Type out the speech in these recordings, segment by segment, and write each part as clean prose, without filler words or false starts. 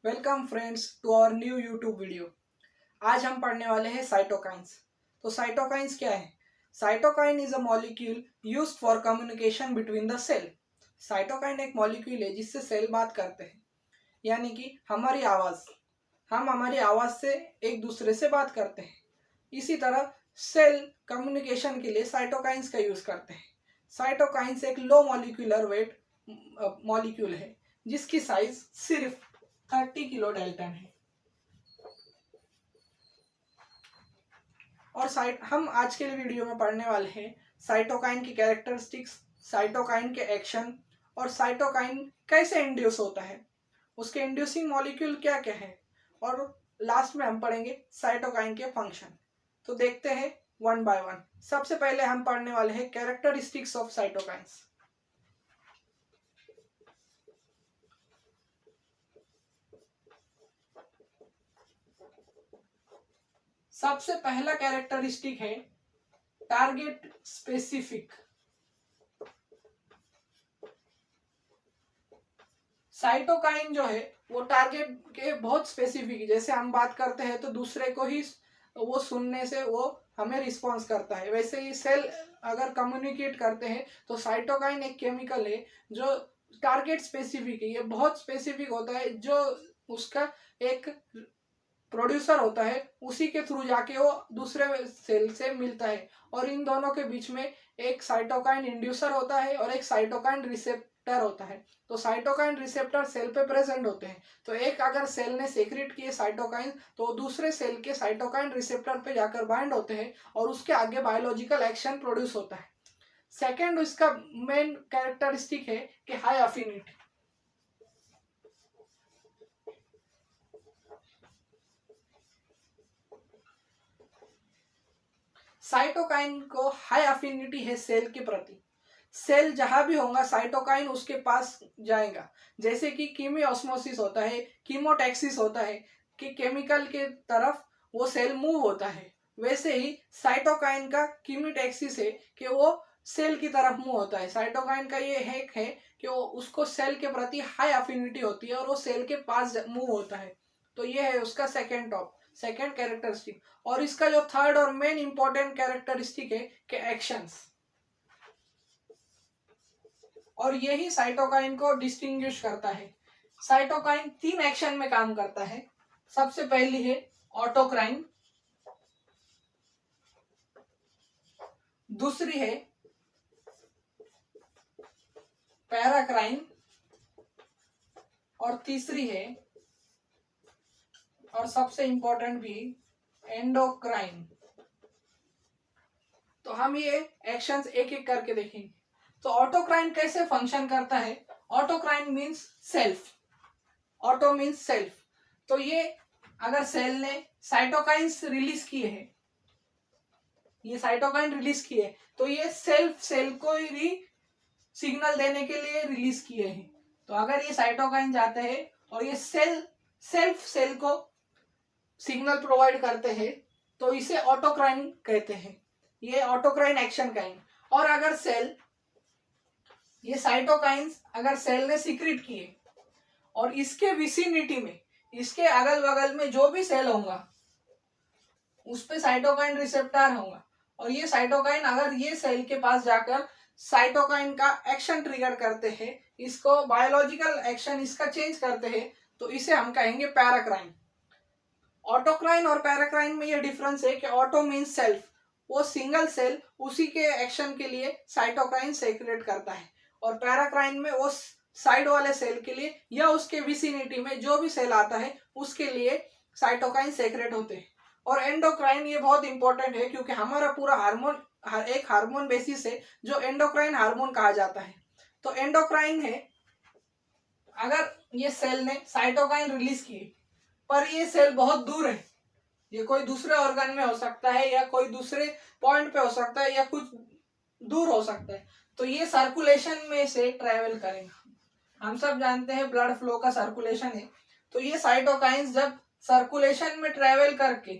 Welcome friends to our new YouTube video. आज हम पढ़ने वाले हैं साइटोकाइंस। तो साइटोकाइंस क्या है? Cytokine is a molecule used for communication between the cell. Cytokine एक मॉलिक्यूल है जिससे सेल बात करते हैं, यानी कि हम हमारी आवाज़ से एक दूसरे से बात करते हैं। इसी तरह सेल कम्युनिकेशन के लिए साइटोकाइंस का यूज़ करते हैं। साइटोकाइंस एक लो मॉलिक्यूलर वेट मॉलिक्यूल है जिसकी साइज सिर्फ 30 किलो डेल्टन है। और हम आज के वीडियो में पढ़ने वाले हैं साइटोकाइन की कैरेक्टरिस्टिक्स, साइटोकाइन के एक्शन और साइटोकाइन कैसे इंड्यूस होता है, उसके इंड्यूसिंग मॉलिक्यूल क्या क्या है, और लास्ट में हम पढ़ेंगे साइटोकाइन के फंक्शन। तो देखते हैं वन बाय वन। सबसे पहले हम पढ़ने वाले हैं कैरेक्टरिस्टिक्स ऑफ साइटोकाइंस। सबसे पहला कैरेक्टरिस्टिक है टारगेट स्पेसिफिक। साइटोकाइन जो है वो टारगेट के बहुत स्पेसिफिक है। जैसे हम बात करते हैं तो दूसरे को ही वो सुनने से वो हमें रिस्पॉन्स करता है, वैसे ही सेल अगर कम्युनिकेट करते हैं तो साइटोकाइन एक केमिकल है जो टारगेट स्पेसिफिक है। ये बहुत स्पेसिफिक होता है, जो उसका एक प्रोड्यूसर होता है उसी के थ्रू जाके वो दूसरे सेल से मिलता है, और इन दोनों के बीच में एक साइटोकाइन इंड्यूसर होता है और एक साइटोकाइन रिसेप्टर होता है। तो साइटोकाइन रिसेप्टर सेल पे प्रेजेंट होते हैं, तो एक अगर सेल ने सेक्रेट किए साइटोकाइन तो दूसरे सेल के साइटोकाइन रिसेप्टर पे जाकर बाइंड होते हैं और उसके आगे बायोलॉजिकल एक्शन प्रोड्यूस होता है। सेकेंड, इसका मेन कैरेक्टरिस्टिक है कि हाई अफिनिटी। साइटोकाइन को हाई अफिनिटी है सेल के प्रति। सेल जहां भी होगा साइटोकाइन उसके पास जाएगा। जैसे कि कीमियोस्मोसिस होता है, कीमोटैक्सिस होता है कि केमिकल के तरफ वो सेल मूव होता है, वैसे ही साइटोकाइन का कीमिटैक्सिस है कि वो सेल की तरफ मूव होता है। साइटोकाइन का ये हैक है कि वो उसको सेल के प्रति हाई अफिनिटी होती है और वो सेल के पास मूव होता है। तो ये है उसका सेकेंड कैरेक्टरिस्टिक। और इसका जो थर्ड और मेन इंपॉर्टेंट कैरेक्टरिस्टिक है कि एक्शंस, और यही साइटोकाइन को डिस्टिंग्विश करता है। साइटोकाइन 3 एक्शन में काम करता है। सबसे पहली है ऑटोक्राइन, दूसरी है पैराक्राइन, और तीसरी है और सबसे इंपॉर्टेंट भी एंडोक्राइन। तो हम ये एक्शंस एक एक करके देखेंगे। तो ऑटोक्राइन कैसे फंक्शन करता है? Autocrine means self, auto means self. तो ये अगर सेल ने साइटोकाइंस रिलीज किए हैं, ये साइटोकाइन रिलीज किए, तो ये सेल्फ सेल को ही सिग्नल देने के लिए रिलीज किए हैं। तो अगर ये साइटोकाइन जाते हैं और ये सेल्फ सेल को सिग्नल प्रोवाइड करते हैं तो इसे ऑटोक्राइन कहते हैं। ये ऑटोक्राइन एक्शन काइन। और अगर सेल, ये साइटोकाइंस अगर सेल ने सीक्रेट किए और इसके विसिनिटी में, इसके अगल बगल में जो भी सेल होगा उस पे साइटोकाइन रिसेप्टर होगा, और ये साइटोकाइन अगर ये सेल के पास जाकर साइटोकाइन का एक्शन ट्रिगर करते हैं, इसको बायोलॉजिकल एक्शन इसका चेंज करते हैं, तो इसे हम कहेंगे पैराक्राइन। ऑटोक्राइन और पैराक्राइन में ये डिफरेंस है कि ऑटो मीन्स सेल्फ, वो सिंगल सेल उसी के एक्शन के लिए साइटोकाइन सेक्रेट करता है, और पैराक्राइन में वो साइड वाले सेल के लिए या उसके विसिनिटी में जो भी सेल आता है उसके लिए साइटोकाइन सेक्रेट होते हैं। और एंडोक्राइन ये बहुत इंपॉर्टेंट है क्योंकि हमारा पूरा हार्मोन एक हार्मोन बेसिस है जो एंडोक्राइन हार्मोन कहा जाता है। तो एंडोक्राइन है अगर ये सेल ने साइटोकाइन रिलीज किए पर ये सेल बहुत दूर है, ये कोई दूसरे ऑर्गन में हो सकता है या कोई दूसरे पॉइंट पे हो सकता है या कुछ दूर हो सकता है, तो ये सर्कुलेशन में से ट्रेवल करेगा। हम सब जानते हैं ब्लड फ्लो का सर्कुलेशन है, तो ये साइटोकाइंस जब सर्कुलेशन में ट्रेवल करके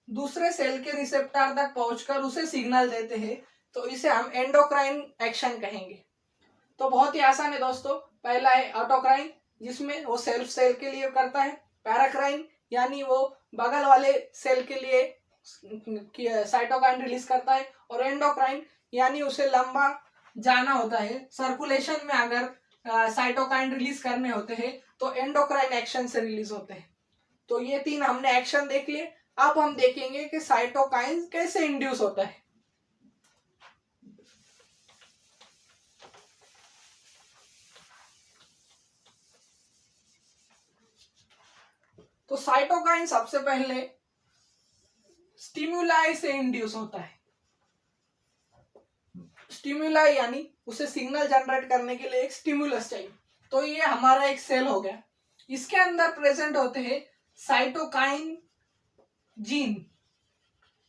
दूसरे सेल के रिसेप्टर तक पहुंचकर उसे सिग्नल देते हैं, तो इसे हम एंडोक्राइन एक्शन कहेंगे। तो बहुत ही आसान है दोस्तों। पहला है ऑटोक्राइन, जिसमें वो सेल्फ सेल के लिए करता है, पैराक्राइन यानी वो बगल वाले सेल के लिए साइटोकाइन रिलीज करता है, और एंडोक्राइन यानी उसे लंबा जाना होता है सर्कुलेशन में, अगर साइटोकाइन रिलीज करने होते हैं तो एंडोक्राइन एक्शन से रिलीज होते हैं। तो ये 3 हमने एक्शन देख लिए। अब हम देखेंगे कि साइटोकाइन कैसे इंड्यूस होता है। तो साइटोकाइन सबसे पहले स्टिमुलाई से इंड्यूस होता है। स्टिमुलाई यानी उसे सिग्नल जनरेट करने के लिए एक स्टिमुलस चाहिए। तो ये हमारा एक सेल हो गया, इसके अंदर प्रेजेंट होते हैं साइटोकाइन जीन।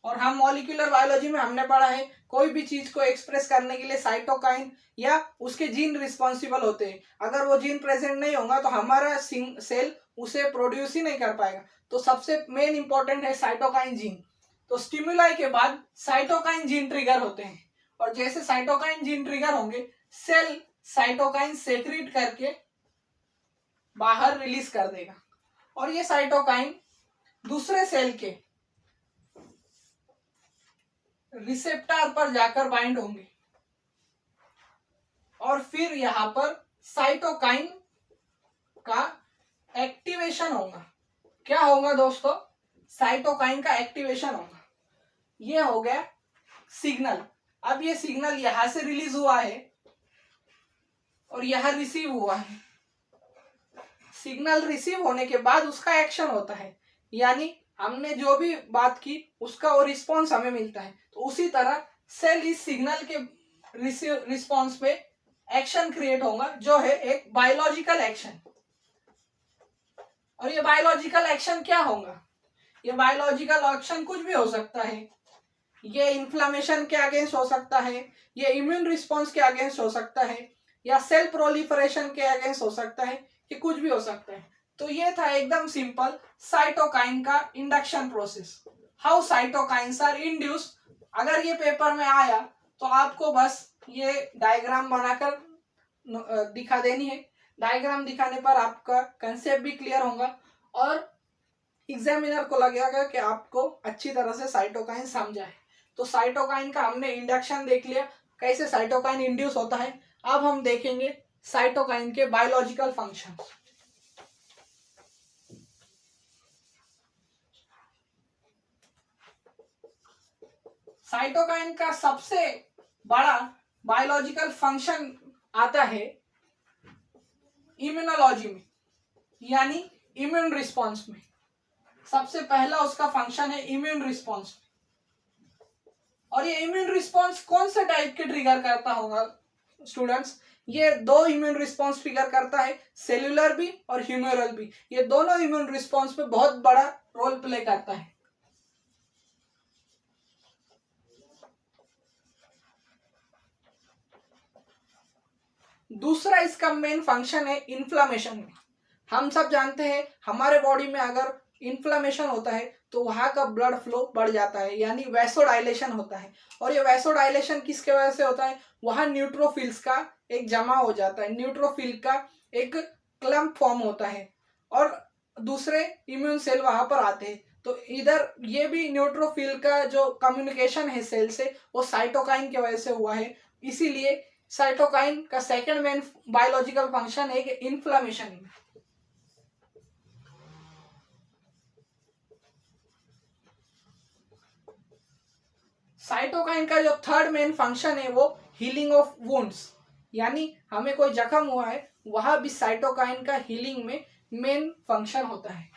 और हम मॉलिक्यूलर बायोलॉजी में हमने पढ़ा है कोई भी चीज को एक्सप्रेस करने के लिए साइटोकाइन या उसके जीन रिस्पॉन्सिबल होते हैं। अगर वो जीन प्रेजेंट नहीं होगा तो हमारा सेल उसे प्रोड्यूस ही नहीं कर पाएगा। तो सबसे मेन इंपॉर्टेंट है साइटोकाइन जीन। तो स्टिमुलाई के बाद साइटोकाइन जीन ट्रिगर होते हैं, और जैसे साइटोकाइन जीन ट्रिगर होंगे सेल साइटोकाइन सेक्रेट करके बाहर रिलीज कर देगा, और ये साइटोकाइन दूसरे सेल के रिसेप्टर पर जाकर बाइंड होंगे, और फिर यहां पर साइटोकाइन का एक्टिवेशन होगा। क्या होगा दोस्तों? साइटोकाइन का एक्टिवेशन होगा। ये हो गया सिग्नल। अब ये सिग्नल यहां से रिलीज हुआ है और यहां रिसीव हुआ है। सिग्नल रिसीव होने के बाद उसका एक्शन होता है, यानी हमने जो भी बात की उसका वो रिस्पॉन्स हमें मिलता है। तो उसी तरह सेल इस सिग्नल के रिस्पॉन्स पे एक्शन क्रिएट होगा, जो है एक बायोलॉजिकल एक्शन। और ये बायोलॉजिकल एक्शन क्या होगा? ये बायोलॉजिकल एक्शन कुछ भी हो सकता है। ये इन्फ्लामेशन के अगेंस्ट हो सकता है, ये इम्यून रिस्पॉन्स के अगेंस्ट हो सकता है, या सेल प्रोलिफरेशन के अगेंस्ट हो सकता है, कि कुछ भी हो सकता है। तो ये था एकदम सिंपल साइटोकाइन का induction process, how cytokines are induce. अगर ये पेपर में आया तो आपको बस ये डायग्राम बनाकर दिखा देनी है। डायग्राम दिखाने पर आपका कंसेप्ट भी क्लियर होगा, और एग्जामिनर को लगेगा कि आपको अच्छी तरह से साइटोकाइन समझा है। तो साइटोकाइन का हमने इंडक्शन देख लिया, कैसे साइटोकाइन इंड्यूस होता है। अब हम देखेंगे साइटोकाइन के बायोलॉजिकल फंक्शन। साइटोकाइन का सबसे बड़ा बायोलॉजिकल फंक्शन आता है इम्यूनोलॉजी में, यानी इम्यून रिस्पॉन्स में। सबसे पहला उसका फंक्शन है इम्यून रिस्पॉन्स। और ये इम्यून रिस्पॉन्स कौन से टाइप के ट्रिगर करता होगा स्टूडेंट्स? ये 2 इम्यून रिस्पॉन्स ट्रिगर करता है, सेल्यूलर भी और ह्यूमरल भी। ये दोनों इम्यून रिस्पॉन्स पे बहुत बड़ा रोल प्ले करता है। दूसरा इसका मेन फंक्शन है इन्फ्लामेशन में। हम सब जानते हैं हमारे बॉडी में अगर इन्फ्लामेशन होता है तो वहां का ब्लड फ्लो बढ़ जाता है, यानी वैसोडाइलेशन होता है। और ये वैसोडाइलेशन किसके वजह से होता है? वहां न्यूट्रोफिल्स का एक जमा हो जाता है, न्यूट्रोफिल का एक क्लम्प फॉर्म होता है, और दूसरे इम्यून सेल वहां पर आते हैं। तो इधर ये भी न्यूट्रोफिल का जो कम्युनिकेशन है सेल से, वो साइटोकाइन की वजह से हुआ है। इसीलिए साइटोकाइन का सेकंड मेन बायोलॉजिकल फंक्शन है कि इन्फ्लामेशन। साइटोकाइन का जो थर्ड मेन फंक्शन है वो हीलिंग ऑफ वुंड्स, यानी हमें कोई जख्म हुआ है वहां भी साइटोकाइन का हीलिंग में मेन फंक्शन होता है।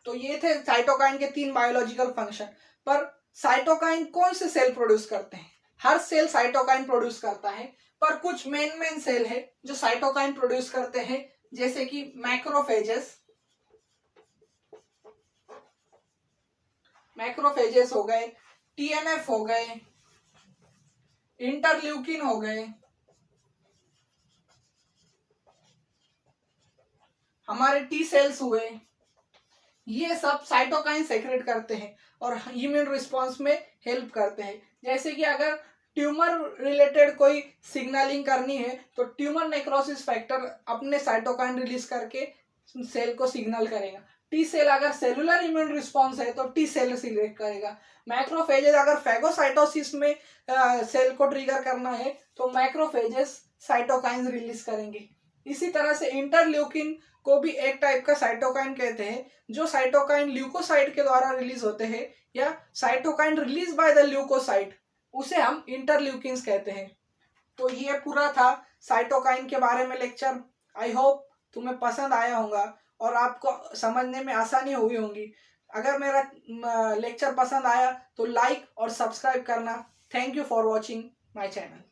तो ये थे साइटोकाइन के 3 बायोलॉजिकल फंक्शन। पर साइटोकाइन कौन से सेल प्रोड्यूस करते हैं? हर सेल साइटोकाइन प्रोड्यूस करता है, पर कुछ मेन सेल है जो साइटोकाइन प्रोड्यूस करते हैं, जैसे कि मैक्रोफेजेस हो गए, टीएनएफ हो गए, इंटरल्यूकिन हो गए, हमारे टी सेल्स हुए। ये सब साइटोकाइन सेक्रेट करते हैं। और इम्यून रिस्पॉन्स में हेल्प करते हैं। जैसे कि अगर ट्यूमर रिलेटेड कोई सिग्नलिंग करनी है तो ट्यूमर नेक्रोसिस फैक्टर अपने साइटोकाइन रिलीज करके सेल को सिग्नल करेगा। टी सेल अगर सेलुलर इम्यून रिस्पॉन्स है तो टी सेल सिलेक्ट करेगा। मैक्रोफेजेस अगर फैगोसाइटोसिस में सेल को ट्रिगर करना है तो मैक्रोफेजेस साइटोकाइन रिलीज करेंगे। इसी तरह से इंटरल्यूकिन को भी एक टाइप का साइटोकाइन कहते हैं, जो साइटोकाइन ल्यूकोसाइट के द्वारा रिलीज होते हैं या cytokine release by the leucocyte, उसे हम इंटरल्यूकिन्स कहते हैं। तो ये पूरा था साइटोकाइन के बारे में लेक्चर। आई होप तुम्हें पसंद आया होगा और आपको समझने में आसानी हुई होगी। अगर मेरा लेक्चर पसंद आया तो लाइक और सब्सक्राइब करना। Thank you for watching my channel.